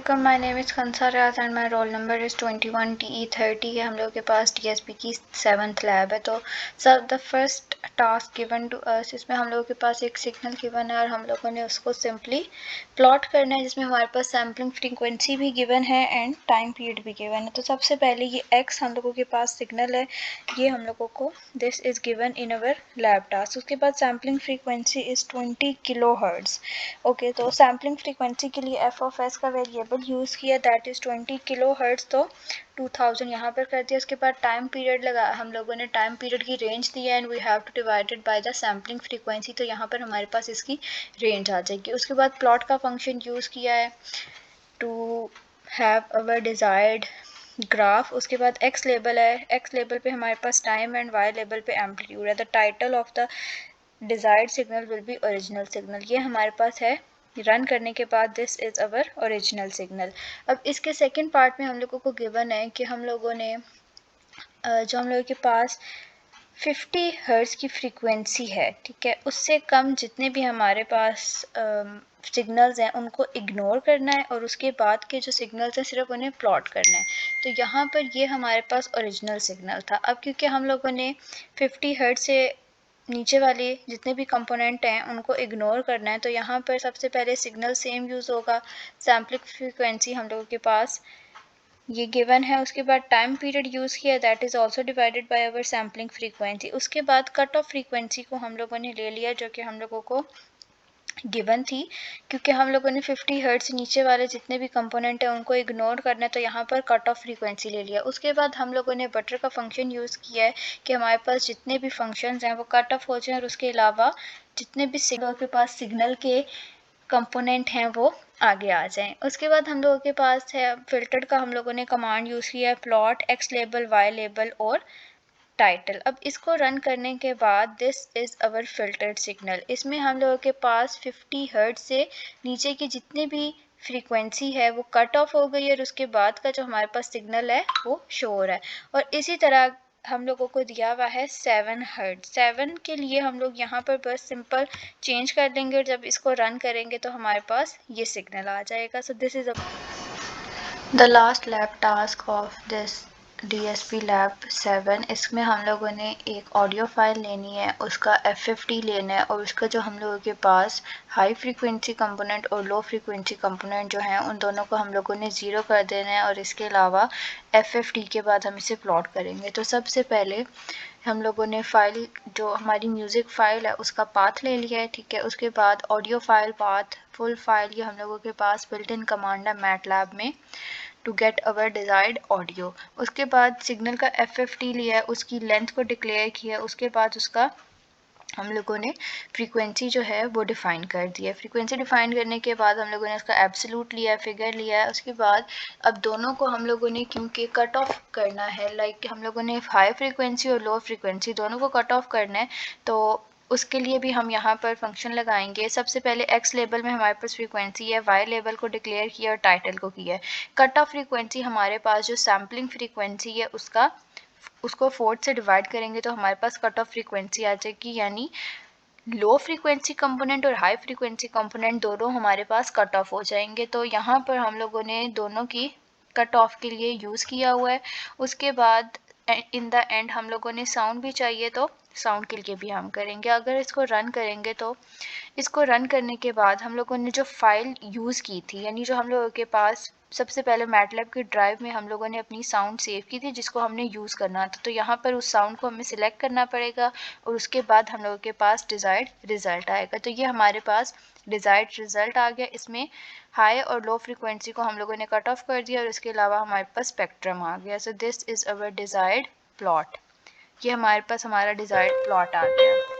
Welcome, my name is Khansa Riyaz and my roll number is 21 TE30 है। हम लोगों के पास DSP की 7th लैब है। तो sir the first task given to us, इसमें हम लोगों के पास एक सिग्नल गिवन है और हम लोगों ने उसको सिंपली प्लॉट करना है, जिसमें हमारे पास सैम्पलिंग फ्रीक्वेंसी भी गिवन है एंड टाइम पीरियड भी गिवन है। तो सबसे पहले ये x हम लोगों के पास सिग्नल है, ये हम लोगों को this is given in our lab task. उसके बाद sampling frequency is 20 kilohertz. Okay, तो सैम्पलिंग फ्रीक्वेंसी के लिए एफ ऑफ एस का वेरिएबल यूज़ किया, दैट इज़ 20 किलोहर्ट्ज़, तो 2000 यहाँ पर कर दिया। उसके बाद टाइम पीरियड लगा, हम लोगों ने टाइम पीरियड की रेंज दी है and we have to divided by the sampling frequency, तो यहाँ पर हमारे पास इसकी रेंज आ जाएगी। उसके बाद प्लॉट का फंक्शन यूज़ किया है to have our desired graph. उसके बाद एक्स लेबल है, एक्स लेबल पे हमारे पास टाइम एंड वाई लेबल पे एम्पलीट्यूड है। The title of the desired signal will be original signal, ये हमारे पास है। रन करने के बाद this is our original signal. अब इसके सेकंड पार्ट में हम लोगों को गिवन है कि हम लोगों ने जो हम लोगों के पास 50 हर्ट्ज़ की फ्रीक्वेंसी है, ठीक है, उससे कम जितने भी हमारे पास सिग्नल्स हैं उनको इग्नोर करना है और उसके बाद के जो सिग्नल्स हैं सिर्फ उन्हें प्लॉट करना है। तो यहाँ पर ये हमारे पास ओरिजिनल सिग्नल था। अब क्योंकि हम लोगों ने 50 हर्ट्ज़ से नीचे वाले जितने भी कंपोनेंट हैं उनको इग्नोर करना है, तो यहाँ पर सबसे पहले सिग्नल सेम यूज़ होगा। सैम्पलिंग फ्रीक्वेंसी हम लोगों के पास ये गिवन है। उसके बाद टाइम पीरियड यूज़ किया, that is also divided by our sampling frequency. उसके बाद कट ऑफ फ्रीक्वेंसी को हम लोगों ने ले लिया, जो कि हम लोगों को गिवन थी, क्योंकि हम लोगों ने 50 हर्ट्ज़ से नीचे वाले जितने भी कंपोनेंट हैं उनको इग्नोर करना है, तो यहाँ पर कट ऑफ फ्रीक्वेंसी ले लिया। उसके बाद हम लोगों ने बटर का फंक्शन यूज़ किया है कि हमारे पास जितने भी फंक्शंस हैं वो कट ऑफ हो जाएं और उसके अलावा जितने भी सिग्नल के पास सिग्नल के कंपोनेंट हैं वो आगे आ जाएं। उसके बाद हम लोगों के पास है फिल्टर का, हम लोगों ने कमांड यूज़ किया है plot x label y label और टाइटल। अब इसको रन करने के बाद this is our filtered signal. इसमें हम लोगों के पास 50 हर्ट्ज़ से नीचे की जितनी भी फ्रीक्वेंसी है वो कट ऑफ हो गई है और उसके बाद का जो हमारे पास सिग्नल है वो शो हो रहा है। और इसी तरह हम लोगों को दिया हुआ है 7 हर्ट्ज़। 7 के लिए हम लोग यहाँ पर बस सिंपल चेंज कर देंगे और जब इसको रन करेंगे तो हमारे पास ये सिग्नल आ जाएगा। So this is the last lab task of this DSP lab 7। इसमें हम लोगों ने एक ऑडियो फाइल लेनी है, उसका FFT लेना है और उसका जो हम लोगों के पास हाई फ्रीक्वेंसी कंपोनेंट और लो फ्रीक्वेंसी कंपोनेंट जो हैं उन दोनों को हम लोगों ने ज़ीरो कर देना है और इसके अलावा FFT के बाद हम इसे प्लॉट करेंगे। तो सबसे पहले हम लोगों ने फाइल जो हमारी म्यूज़िक फ़ाइल है उसका पाथ ले लिया है, ठीक है। उसके बाद audio file path full file ये हम लोगों के पास बिल्ट इन कमांड है मैटलैब में to get our desired audio. उसके बाद सिग्नल का FFT लिया है, उसकी लेंथ को डिक्लेयर किया, उसके बाद उसका हम लोगों ने फ्रीक्वेंसी जो है वो डिफ़ाइन कर दिया। फ्रीक्वेंसी डिफ़ाइन करने के बाद हम लोगों ने उसका एब्सोल्यूट लिया है, फिगर लिया है। उसके बाद अब दोनों को हम लोगों ने क्योंकि कट ऑफ करना है, लाइक हम लोगों ने हाई फ्रीक्वेंसी और लो फ्रीक्वेंसी दोनों को कट ऑफ करना है, तो उसके लिए भी हम यहाँ पर फंक्शन लगाएंगे। सबसे पहले एक्स लेबल में हमारे पास फ्रीक्वेंसी है, वाई लेबल को डिक्लेयर किया और टाइटल को किया है। कट ऑफ फ्रीक्वेंसी हमारे पास जो सैम्पलिंग फ्रीक्वेंसी है उसको 4 से डिवाइड करेंगे तो हमारे पास कट ऑफ फ्रीक्वेंसी आ जाएगी, यानी लो फ्रीक्वेंसी कंपोनेंट और हाई फ्रीक्वेंसी कंपोनेंट दोनों हमारे पास कट ऑफ हो जाएंगे। तो यहाँ पर हम लोगों ने दोनों की कट ऑफ के लिए यूज़ किया हुआ है। उसके बाद इन द एंड हम लोगों ने साउंड भी चाहिए, तो साउंड के लिए भी हम करेंगे। अगर इसको रन करेंगे तो इसको रन करने के बाद हम लोगों ने जो फाइल यूज़ की थी, यानी जो हम लोगों के पास सबसे पहले मैटलैब की ड्राइव में हम लोगों ने अपनी साउंड सेव की थी जिसको हमने यूज़ करना था, तो यहाँ पर उस साउंड को हमें सिलेक्ट करना पड़ेगा और उसके बाद हम लोगों के पास डिज़ायर्ड रिज़ल्ट आएगा। तो ये हमारे पास डिज़ायर्ड रिज़ल्ट आ गया। इसमें हाई और लो फ्रीक्वेंसी को हम लोगों ने कट ऑफ कर दिया और इसके अलावा हमारे पास स्पेक्ट्रम आ गया। So this is our desired plot. ये हमारे पास हमारा डिज़ायर्ड प्लॉट आ गया।